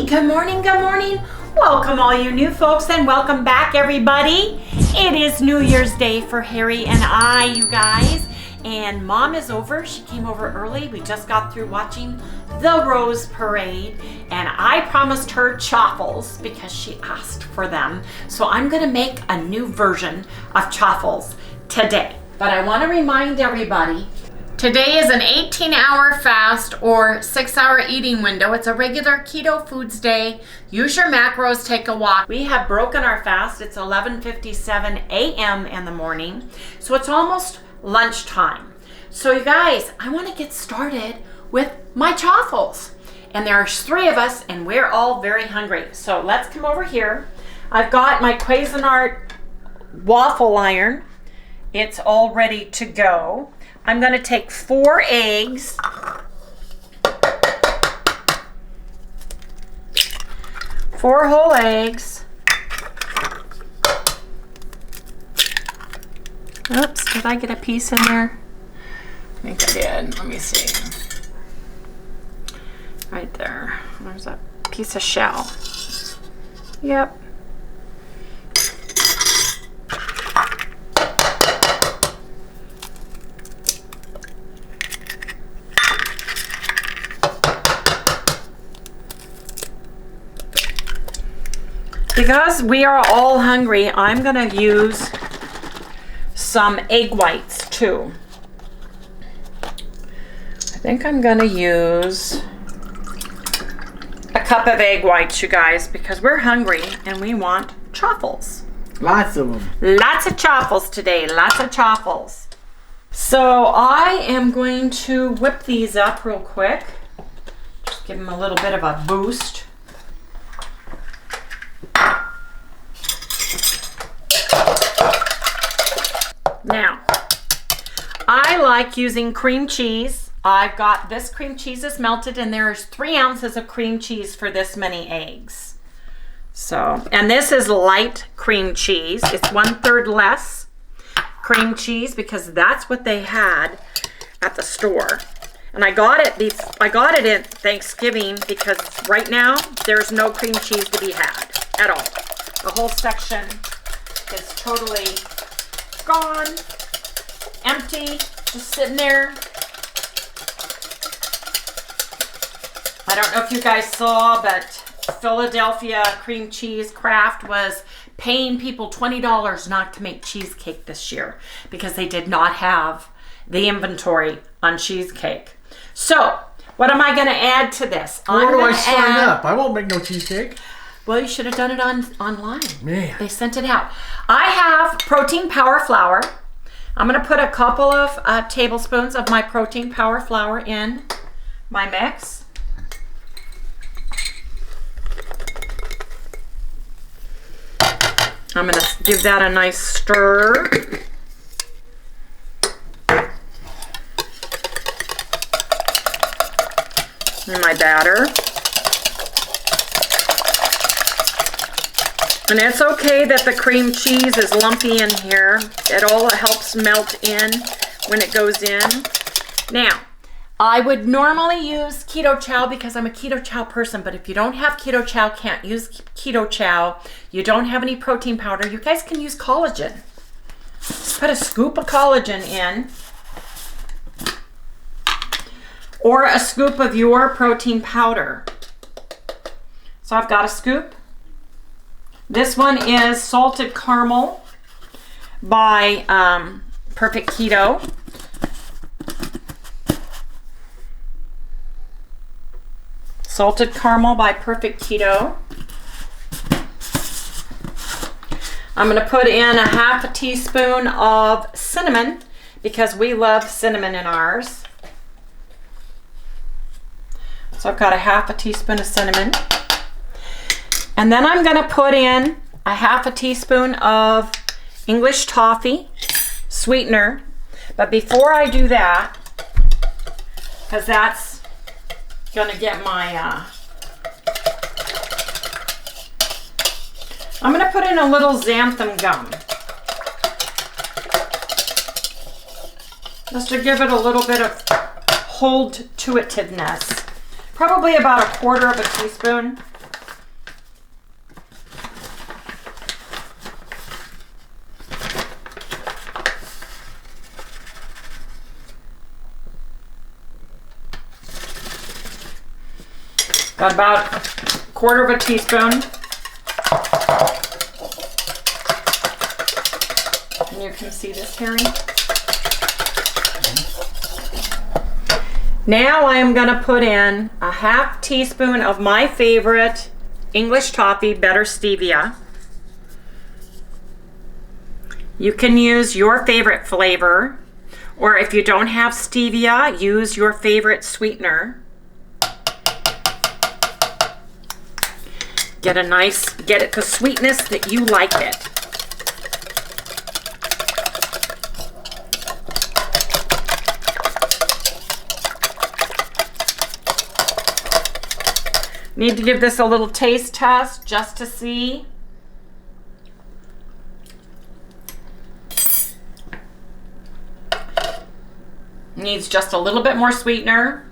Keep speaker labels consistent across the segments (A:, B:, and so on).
A: Good morning, good morning. Welcome all you new folks and welcome back everybody. It is New Year's Day for Harry and I, you guys. And Mom is over. She came over early. We just got through watching the Rose Parade. And I promised her chaffles because she asked for them. So I'm gonna make a new version of chaffles today. But I wanna remind everybody, today is an 18-hour fast or 6-hour eating window. It's a regular keto foods day. Use your macros, take a walk. We have broken our fast. It's 11:57 a.m. in the morning. So it's almost lunchtime. So you guys, I want to get started with my chaffles. And there's 3 of us and we're all very hungry. So let's come over here. I've got my Cuisinart waffle iron. It's all ready to go. I'm going to take 4 eggs. 4 whole eggs. Oops, did I get a piece in there? I think I did. Let me see. Right there. There's a piece of shell. Yep. Because we are all hungry, I'm gonna use some egg whites too. I think I'm gonna use a cup of egg whites, you guys, because we're hungry and we want chaffles.
B: Lots of them.
A: Lots of chaffles today, lots of chaffles. So I am going to whip these up real quick. Just give them a little bit of a boost. Now, I like using cream cheese. I've got this cream cheese is melted and there's 3 ounces of cream cheese for this many eggs. So, and this is light cream cheese. It's 1/3 less cream cheese because that's what they had at the store. And I got it in Thanksgiving because right now there's no cream cheese to be had at all. The whole section is totally gone, empty, just sitting there. I don't know if you guys saw, but Philadelphia Cream Cheese Craft was paying people $20 not to make cheesecake this year because they did not have the inventory on cheesecake. So, what am I going to add to this?
B: Where do I sign up? I won't make no cheesecake.
A: Well, you should have done it online.
B: Man.
A: They sent it out. I have protein power flour. I'm going to put a couple of tablespoons of my protein power flour in my mix. I'm going to give that a nice stir. In my batter. And it's okay that the cream cheese is lumpy in here. It all helps melt in when it goes in. Now, I would normally use keto chow because I'm a keto chow person, but if you don't have keto chow, can't use keto chow, you don't have any protein powder, you guys can use collagen. Just put a scoop of collagen in. Or a scoop of your protein powder. So I've got a scoop. This one is salted caramel by Perfect Keto. Salted caramel by Perfect Keto. I'm going to put in a 1/2 teaspoon of cinnamon because we love cinnamon in ours. So I've got a 1/2 teaspoon of cinnamon. And then I'm going to put in a 1/2 teaspoon of English toffee sweetener. But before I do that, because that's going to get my, I'm going to put in a little xanthan gum. Just to give it a little bit of hold-to-itiveness. Probably about 1/4 of a teaspoon. Got about a quarter of a teaspoon. And you can see this, Harry. Now I am going to put in a half teaspoon of my favorite English toffee, Better Stevia. You can use your favorite flavor, or if you don't have stevia, use your favorite sweetener. Get it the sweetness that you like it. Need to give this a little taste test just to see. Needs just a little bit more sweetener.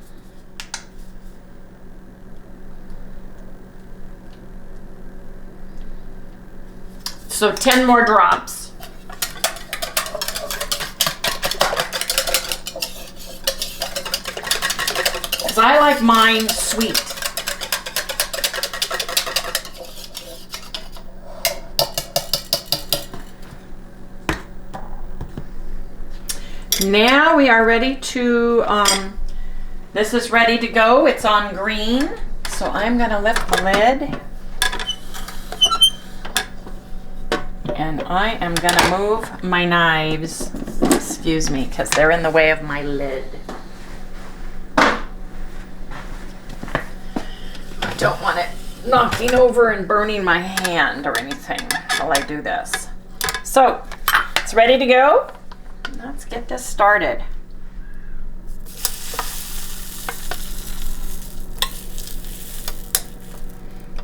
A: So 10 more drops. Because I like mine sweet. Now we are ready to, this is ready to go. It's on green. So I'm going to lift the lid. And I am going to move my knives. Excuse me, because they're in the way of my lid. I don't want it knocking over and burning my hand or anything while I do this. So it's ready to go. Let's get this started.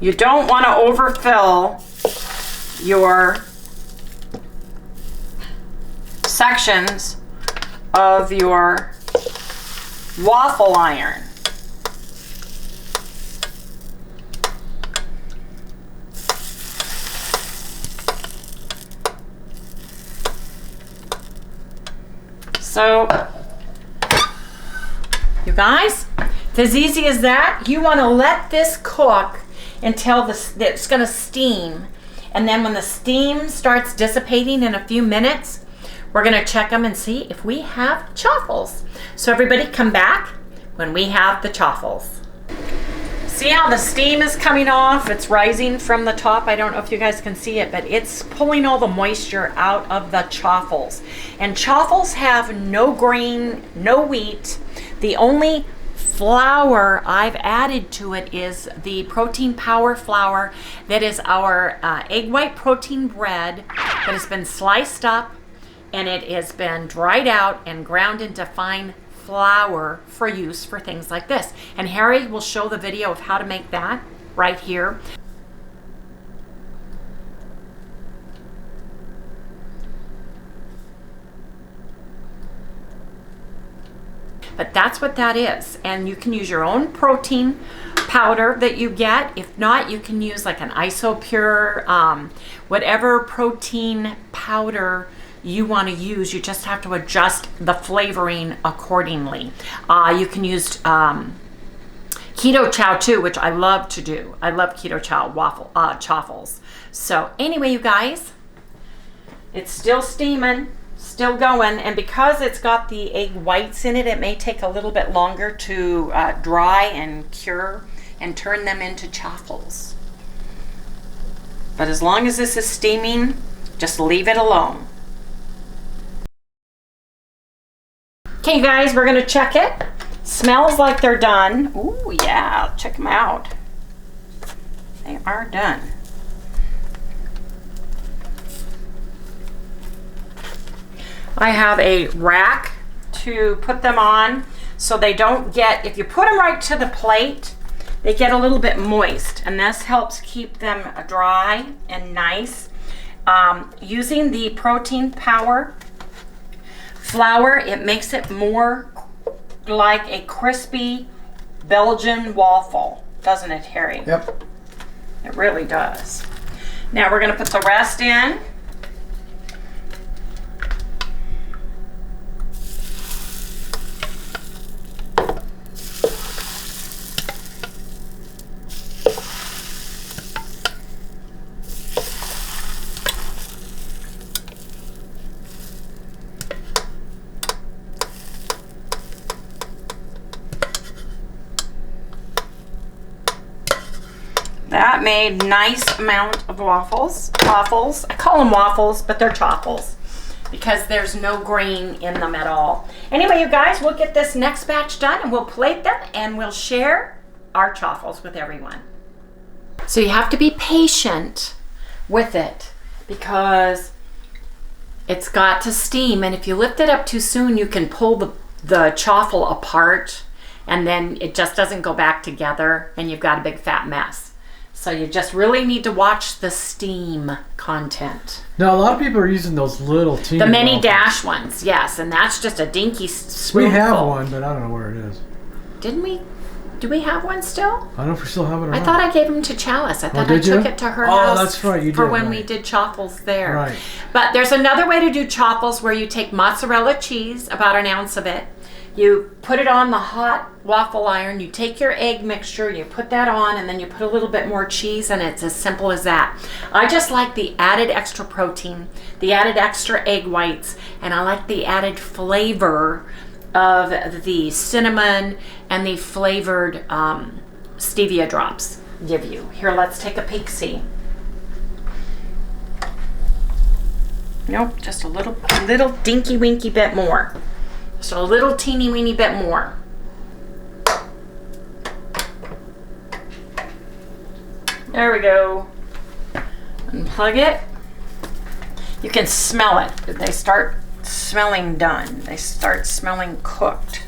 A: You don't want to overfill your sections of your waffle iron. So, you guys, it's as easy as that. You want to let this cook until it's going to steam. And then when the steam starts dissipating in a few minutes, we're going to check them and see if we have chaffles. So everybody come back when we have the chaffles. See how the steam is coming off? It's rising from the top. I don't know if you guys can see it, but it's pulling all the moisture out of the chaffles. And chaffles have no grain, no wheat. The only flour I've added to it is the protein power flour that is our egg white protein bread that has been sliced up, and it has been dried out and ground into fine flour for use for things like this. And Harry will show the video of how to make that right here. But that's what that is. And you can use your own protein powder that you get. If not, you can use like an Isopure, whatever protein powder you want to use. You just have to adjust the flavoring accordingly. You can use keto chow too, which I love to do. I love keto chow chaffles. So anyway, you guys, it's still steaming, still going, and because it's got the egg whites in it, it may take a little bit longer to dry and cure and turn them into chaffles. But as long as this is steaming, just leave it alone. Okay, you guys, we're gonna check it. Smells like they're done. Ooh, yeah, check them out. They are done. I have a rack to put them on so they don't get, if you put them right to the plate, they get a little bit moist, and this helps keep them dry and nice. Using the protein power flour, it makes it more like a crispy Belgian waffle, doesn't it, Harry?
B: Yep.
A: It really does. Now we're going to put the rest in. got made nice amount of waffles. I call them waffles, but they're chaffles because there's no grain in them at all. Anyway, you guys, we'll get this next batch done and we'll plate them and we'll share our chaffles with everyone. So you have to be patient with it because it's got to steam, and if you lift it up too soon, you can pull the chaffle apart and then it just doesn't go back together and you've got a big fat mess. So you just really need to watch the steam content.
B: Now, a lot of people are using those little teeny
A: The mini
B: waffles.
A: dash ones, yes, and that's just a dinky spoonful.
B: We have one, but I don't know where it is.
A: Didn't we? Do we have one still?
B: I don't know if we still have it or
A: I
B: not.
A: thought I gave them to Chalice. I thought I
B: did you?
A: took it to her
B: Oh,
A: house
B: that's right, you
A: for
B: did,
A: when
B: right.
A: we did chaffles there.
B: Right.
A: But there's another way to do chaffles where you take mozzarella cheese, about an ounce of it. You put it on the hot waffle iron. You take your egg mixture, you put that on, and then you put a little bit more cheese, and it's as simple as that. I just like the added extra protein, the added extra egg whites, and I like the added flavor of the cinnamon and the flavored stevia drops give you. Here, let's take a peek, see. Nope, just a little dinky winky bit more. Just a little teeny weeny bit more. There we go. Unplug it. You can smell it. They start smelling done. They start smelling cooked.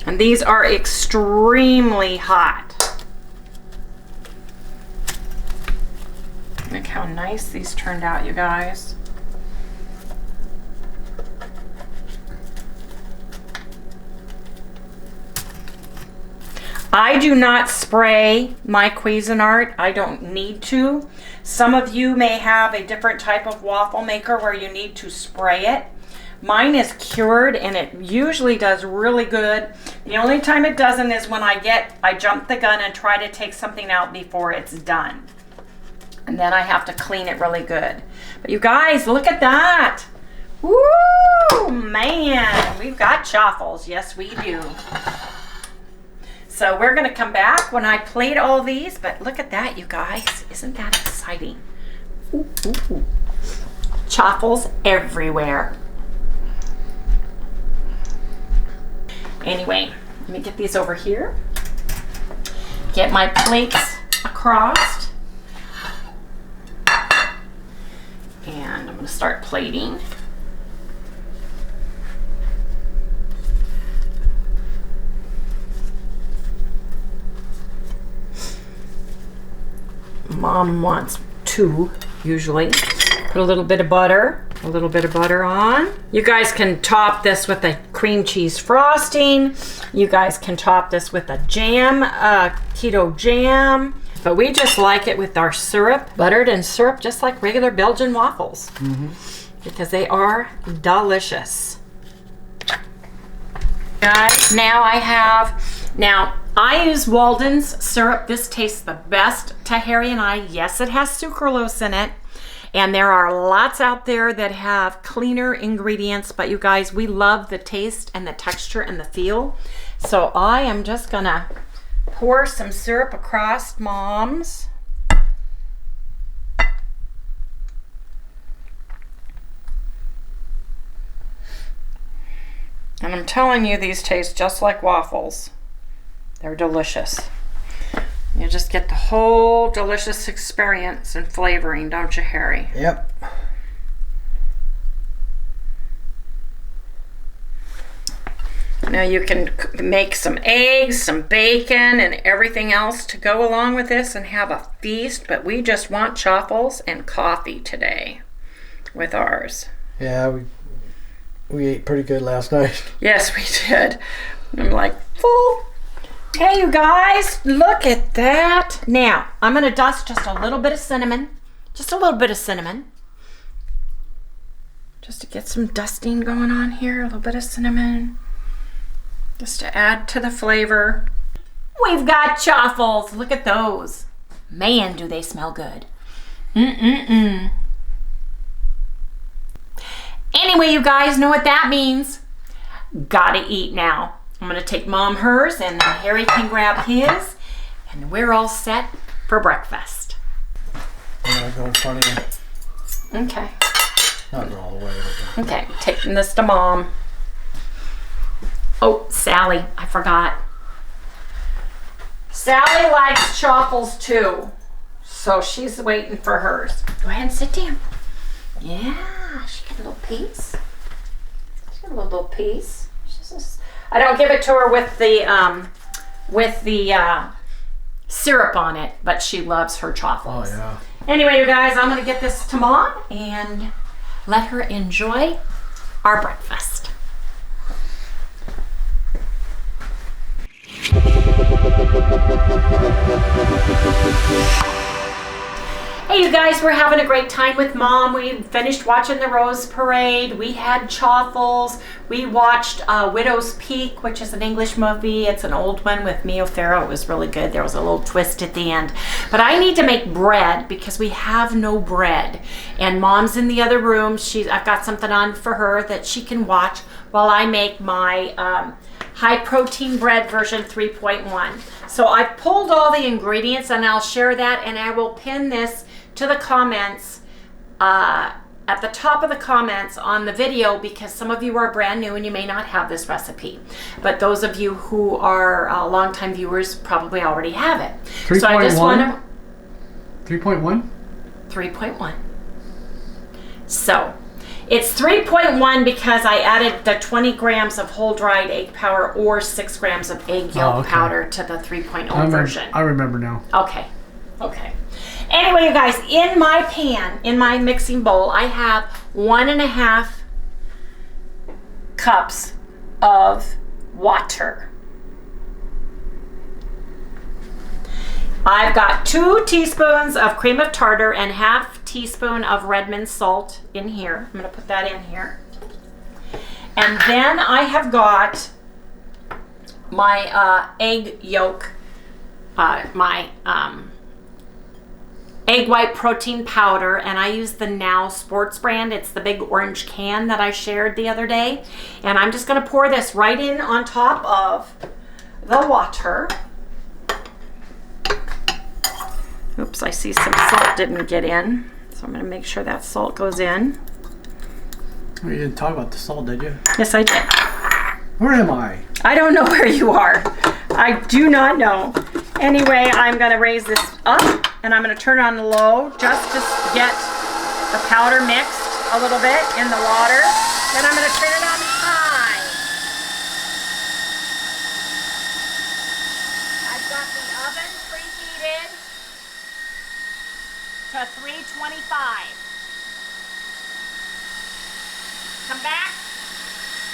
A: And these are extremely hot. Look how nice these turned out, you guys. I do not spray my Cuisinart. I don't need to. Some of you may have a different type of waffle maker where you need to spray it. Mine is cured and it usually does really good. The only time it doesn't is when I jump the gun and try to take something out before it's done. And then I have to clean it really good. But you guys, look at that. Woo, man, we've got chaffles. Yes, we do. So we're gonna come back when I plate all these, but look at that, you guys. Isn't that exciting? Ooh, ooh, ooh. Chaffles everywhere. Anyway, let me get these over here. Get my plates across. And I'm gonna start plating. Mom wants 2, usually. Put a little bit of butter on. You guys can top this with a cream cheese frosting. You guys can top this with a jam, keto jam. But we just like it with our syrup, buttered and syrup, just like regular Belgian waffles. Because they are delicious. Guys, now I use Walden's syrup. This tastes the best to Harry and I. Yes, it has sucralose in it. And there are lots out there that have cleaner ingredients, but you guys, we love the taste and the texture and the feel. So I am just gonna pour some syrup across Mom's. And I'm telling you, these taste just like waffles. They're delicious. You just get the whole delicious experience and flavoring, don't you, Harry?
B: Yep.
A: Now you can make some eggs, some bacon, and everything else to go along with this and have a feast, but we just want chaffles and coffee today with ours.
B: Yeah, we ate pretty good last night.
A: Yes, we did. I'm like, full. Hey, you guys, look at that. Now, I'm going to dust just a little bit of cinnamon. Just a little bit of cinnamon. Just to get some dusting going on here. A little bit of cinnamon. Just to add to the flavor. We've got chaffles. Look at those. Man, do they smell good. Mm-mm-mm. Anyway, you guys know what that means. Gotta eat now. I'm gonna take Mom hers and Harry can grab his. and we're all set for breakfast.
B: I'm gonna go in front of you.
A: Okay.
B: Not go all the way. But
A: Okay, taking this to Mom. Oh, Sally, I forgot. Sally likes chaffles too, so she's waiting for hers. Go ahead and sit down. Yeah, she got a little piece. She got a little piece. I don't give it to her with the syrup on it, but she loves her chaffles.
B: Oh yeah.
A: Anyway, you guys, I'm gonna get this to Mom and let her enjoy our breakfast. Hey you guys, we're having a great time with Mom. We finished watching the Rose Parade. We had chaffles. We watched Widow's Peak, which is an English movie. It's an old one with Mia Farrow. It was really good. There was a little twist at the end. But I need to make bread because we have no bread. And Mom's in the other room. I've got something on for her that she can watch while I make my high protein bread version 3.1. So I've pulled all the ingredients and I'll share that, and I will pin this to the comments at the top of the comments on the video, because some of you are brand new and you may not have this recipe, but those of you who are longtime viewers probably already have it.
B: 3.
A: So I just want to
B: 3.1.
A: 3.1. So it's 3.1 because I added the 20 grams of whole dried egg powder or 6 grams of egg yolk powder to the 3.0 version.
B: I remember now.
A: Okay. Anyway, you guys, in my pan, in my mixing bowl, I have 1.5 cups of water. I've got 2 teaspoons of cream of tartar and half teaspoon of Redmond salt in here. I'm going to put that in here. And then I have got my egg yolk, my egg white protein powder, and I use the Now Sports brand. It's the big orange can that I shared the other day. And I'm just going to pour this right in on top of the water. Oops, I see some salt didn't get in. So I'm going to make sure that salt goes in.
B: Oh, you didn't talk about the salt, did you?
A: Yes, I did.
B: Where am I?
A: I don't know where you are. I do not know. Anyway, I'm going to raise this up and I'm going to turn it on low just to get the powder mixed a little bit in the water. Then I'm going to turn it on high. I've got the oven preheated to 325. Come back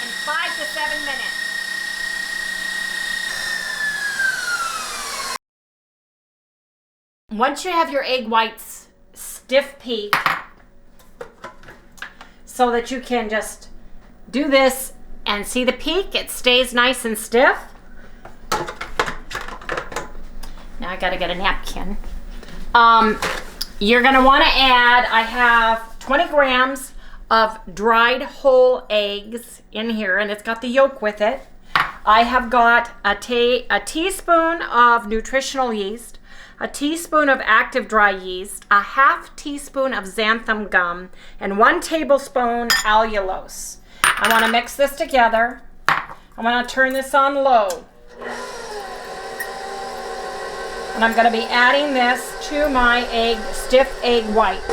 A: in 5 to 7 minutes. Once you have your egg whites stiff peak, so that you can just do this and see the peak, it stays nice and stiff. Now I gotta get a napkin. You're gonna wanna add, I have 20 grams of dried whole eggs in here, and it's got the yolk with it. I have got a teaspoon of nutritional yeast, a teaspoon of active dry yeast, a half teaspoon of xanthan gum, and 1 tablespoon allulose. I want to mix this together. I'm going to turn this on low. And I'm going to be adding this to my stiff egg white.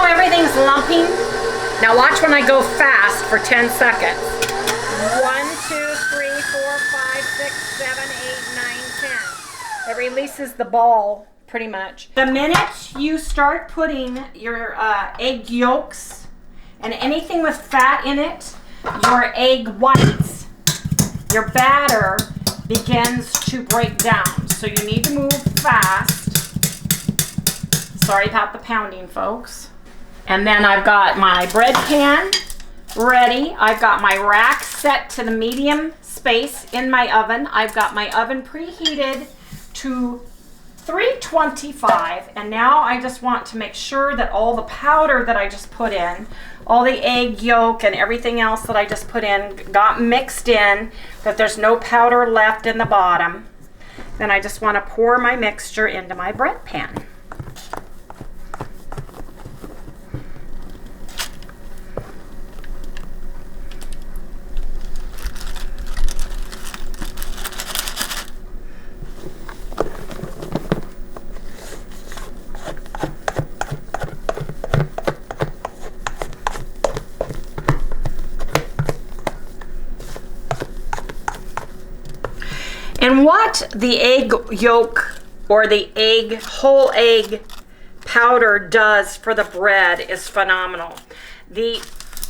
A: Everything's lumping. Now watch when I go fast for 10 seconds. 1, 2, 3, 4, 5, 6, 7, 8, 9, 10. It releases the ball pretty much. The minute you start putting your egg yolks and anything with fat in it, your egg whites, your batter begins to break down. So you need to move fast. Sorry about the pounding, folks. And then I've got my bread pan ready. I've got my rack set to the medium space in my oven. I've got my oven preheated to 325, and now I just want to make sure that all the powder that I just put in, all the egg yolk and everything else that I just put in got mixed in, that there's no powder left in the bottom. Then I just want to pour my mixture into my bread pan. And what the egg yolk or the whole egg powder does for the bread is phenomenal. The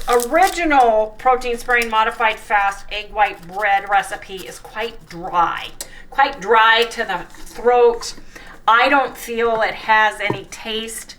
A: original protein sparing modified fast egg white bread recipe is quite dry to the throat. I don't feel it has any taste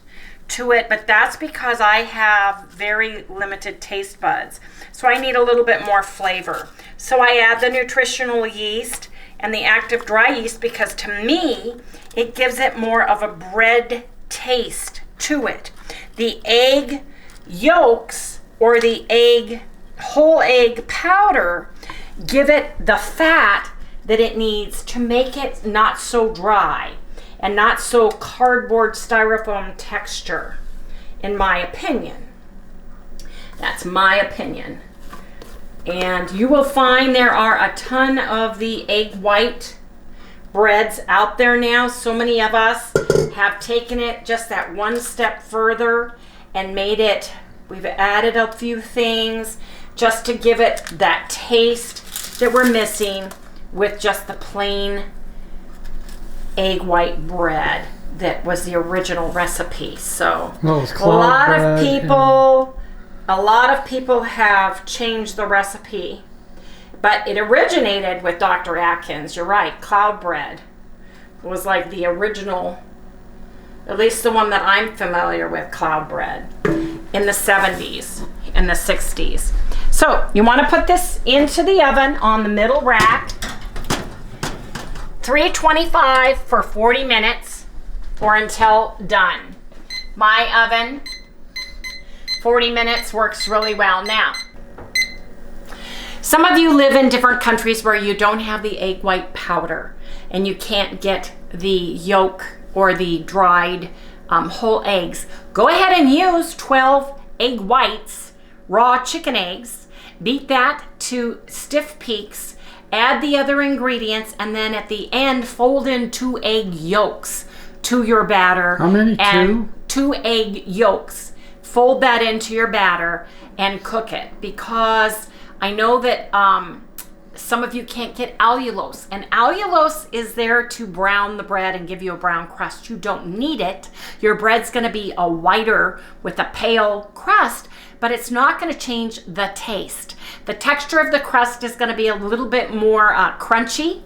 A: to it, but that's because I have very limited taste buds. So I need a little bit more flavor. So I add the nutritional yeast and the active dry yeast because to me, it gives it more of a bread taste to it. The egg yolks or the whole egg powder give it the fat that it needs to make it not so dry and not so cardboard styrofoam texture, in my opinion. That's my opinion. And you will find there are a ton of the egg white breads out there now. So many of us have taken it just that one step further and made it, we've added a few things just to give it that taste that we're missing with just the plain egg white bread that was the original recipe. So a lot of people have changed the recipe, but it originated with Dr. Atkins. You're right, cloud bread was like the original, at least the one that I'm familiar with, cloud bread, in the 70s and the 60s. So you want to put this into the oven on the middle rack, 325 for 40 minutes or until done. My oven, 40 minutes works really well. Now, some of you live in different countries where you don't have the egg white powder and you can't get the yolk or the dried whole eggs. Go ahead and use 12 egg whites, raw chicken eggs, beat that to stiff peaks, add the other ingredients, and then at the end fold in 2 egg yolks to your batter.
B: How many?
A: And 2 egg yolks. Fold that into your batter and cook it, because I know that some of you can't get allulose, and allulose is there to brown the bread and give you a brown crust. You don't need it. Your bread's going to be a whiter with a pale crust, but it's not going to change the taste. The texture of the crust is going to be a little bit more crunchy,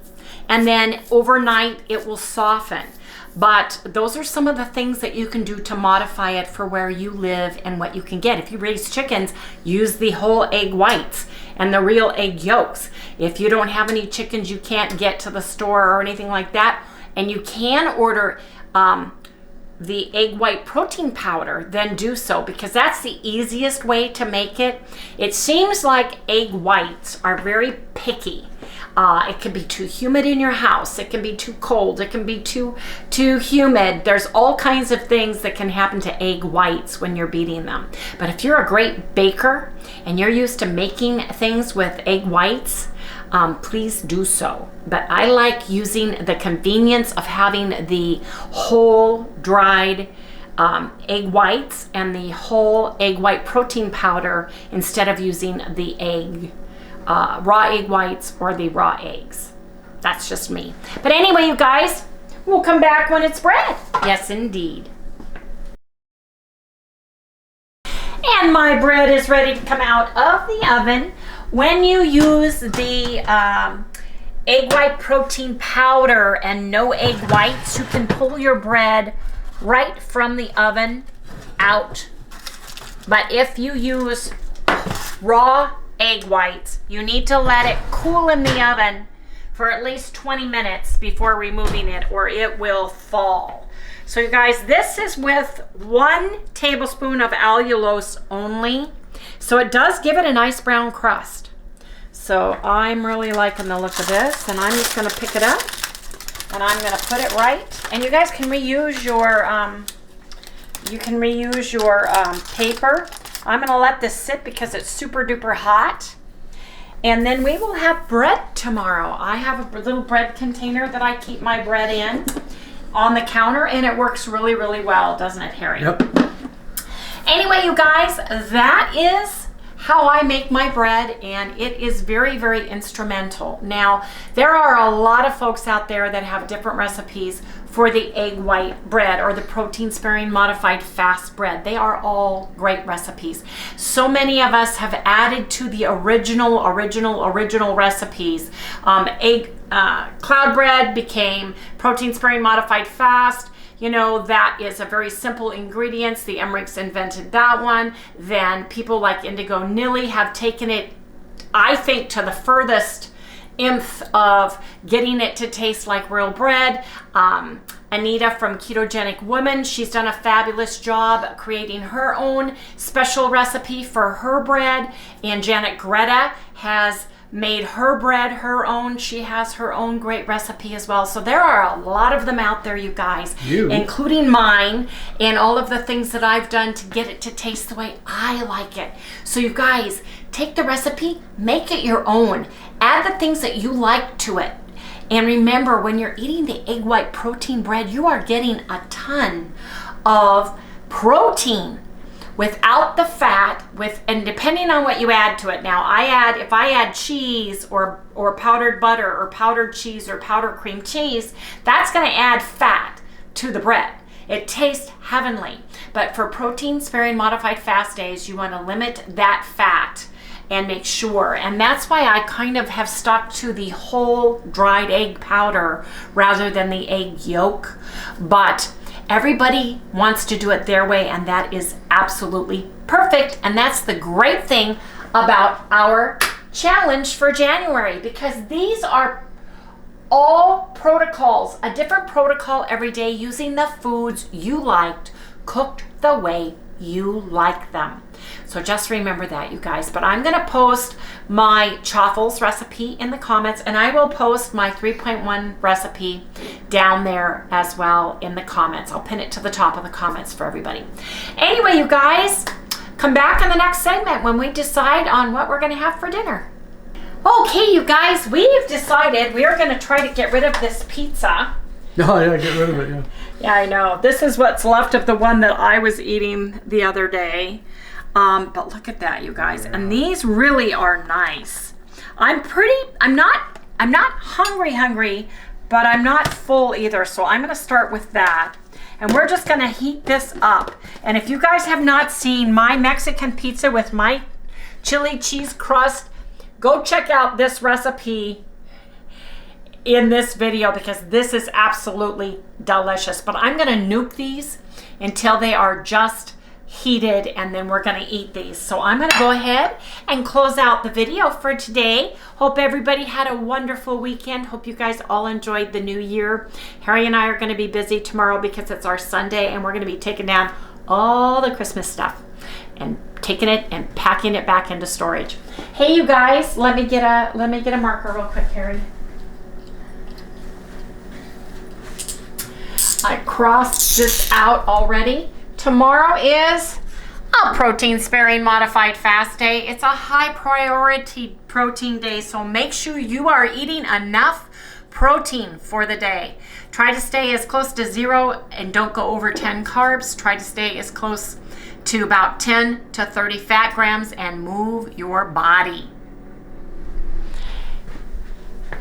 A: and then overnight it will soften. But those are some of the things that you can do to modify it for where you live and what you can get. If you raise chickens, use the whole egg whites and the real egg yolks. If you don't have any chickens you can't get to the store or anything like that, and you can order the egg white protein powder, then do so, because that's the easiest way to make it. It seems like egg whites are very picky. It can be too humid in your house. It can be too cold. It can be too humid. There's all kinds of things that can happen to egg whites when you're beating them. But if you're a great baker and you're used to making things with egg whites, please do so. But I like using the convenience of having the whole dried egg whites and the whole egg white protein powder instead of using the raw egg whites or the raw eggs. That's just me. But anyway, you guys, we'll come back when it's bread. Yes, indeed. And my bread is ready to come out of the oven. When you use the egg white protein powder and no egg whites, you can pull your bread right from the oven out. But if you use raw egg whites, you need to let it cool in the oven for at least 20 minutes before removing it, or it will fall. So you guys, this is with 1 tablespoon of allulose only. So it does give it a nice brown crust. So I'm really liking the look of this, and I'm just gonna pick it up and I'm gonna put it right. And you guys can reuse your, paper. I'm gonna let this sit because it's super duper hot. And then we will have bread tomorrow. I have a little bread container that I keep my bread in on the counter, and it works really, really well, doesn't it, Harry?
B: Yep.
A: Anyway, you guys, that is how I make my bread, and it is very, very instrumental. Now, there are a lot of folks out there that have different recipes for the egg white bread or the protein sparing modified fast bread. They are all great recipes. So many of us have added to the original recipes. Cloud bread became protein sparing modified fast. You know, that is a very simple ingredients. The Emmerichs invented that one. Then people like Indigo Nilly have taken it, I think, to the furthest nth of getting it to taste like real bread. Anita from Ketogenic Woman, she's done a fabulous job creating her own special recipe for her bread. And Janet Greta has made her bread her own. She has her own great recipe as well. So there are a lot of them out there, you guys, including mine and all of the things that I've done to get it to taste the way I like it. So you guys, take the recipe, make it your own. Add the things that you like to it. And remember, when you're eating the egg white protein bread, you are getting a ton of protein without the fat, and depending on what you add to it. Now, if I add cheese or powdered butter or powdered cheese or powdered cream cheese, that's gonna add fat to the bread. It tastes heavenly. But for protein sparing modified fast days, you wanna limit that fat and make sure. And that's why I kind of have stuck to the whole dried egg powder rather than the egg yolk. But everybody wants to do it their way, and that is absolutely perfect. And that's the great thing about our challenge for January, because these are all protocols, a different protocol every day, using the foods you liked, cooked the way you like them. So just remember that, you guys. But I'm gonna post my chaffles recipe in the comments, and I will post my 3.1 recipe down there as well in the comments. I'll pin it to the top of the comments for everybody. Anyway, you guys, come back in the next segment when we decide on what we're gonna have for dinner. Okay, you guys, we've decided we are gonna try to get rid of this pizza.
B: Oh, yeah, get rid of it, yeah.
A: Yeah, I know. This is what's left of the one that I was eating the other day. But look at that, you guys. Yeah. And these really are nice. I'm not hungry, but I'm not full either. So I'm going to start with that. And we're just going to heat this up. And if you guys have not seen my Mexican pizza with my chili cheese crust, go check out this recipe in this video, because this is absolutely delicious. But I'm going to nuke these until they are just heated, and then we're going to eat these. So I'm going to go ahead and close out the video for today. Hope everybody had a wonderful weekend. Hope you guys all enjoyed the new year. Harry and I are going to be busy tomorrow because it's our Sunday, and we're going to be taking down all the Christmas stuff and taking it and packing it back into storage. Hey, you guys, let me get a marker real quick, Harry. I crossed this out already. Tomorrow is a protein sparing modified fast day. It's a high priority protein day, so make sure you are eating enough protein for the day. Try to stay as close to 0 and don't go over 10 carbs. Try to stay as close to about 10 to 30 fat grams and move your body.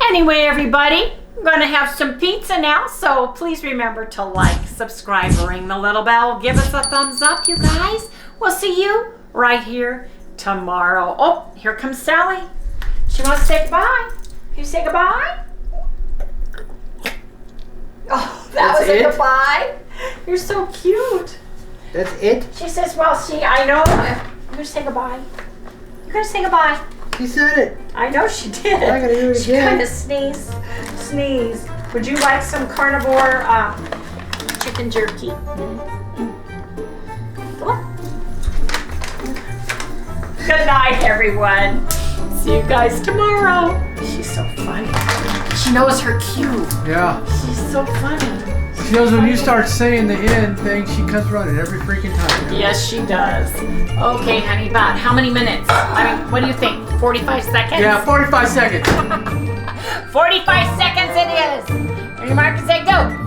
A: Anyway, everybody, I'm going to have some pizza now, so please remember to like, subscribe, ring the little bell. Give us a thumbs up, you guys. We'll see you right here tomorrow. Oh, here comes Sally. She wants to say goodbye. Can you say goodbye? Oh, that was a goodbye. You're so cute.
B: That's it?
A: She says, well, see, I know. You're going to say goodbye. You're going to say goodbye.
B: She said it.
A: I know she did.
B: I gotta do it
A: She
B: again.
A: kind of sneezed. Would you like some carnivore chicken jerky? Come on. Good night, everyone. See you guys tomorrow. She's so funny. She knows her cue.
B: Yeah.
A: She's so funny.
B: She knows when you start saying the end thing, she comes running every freaking time.
A: Yes, she does. Okay, honey, about how many minutes? I mean, what do you think? 45 seconds?
B: Yeah, 45 seconds.
A: 45 seconds it is. And your mark and say go.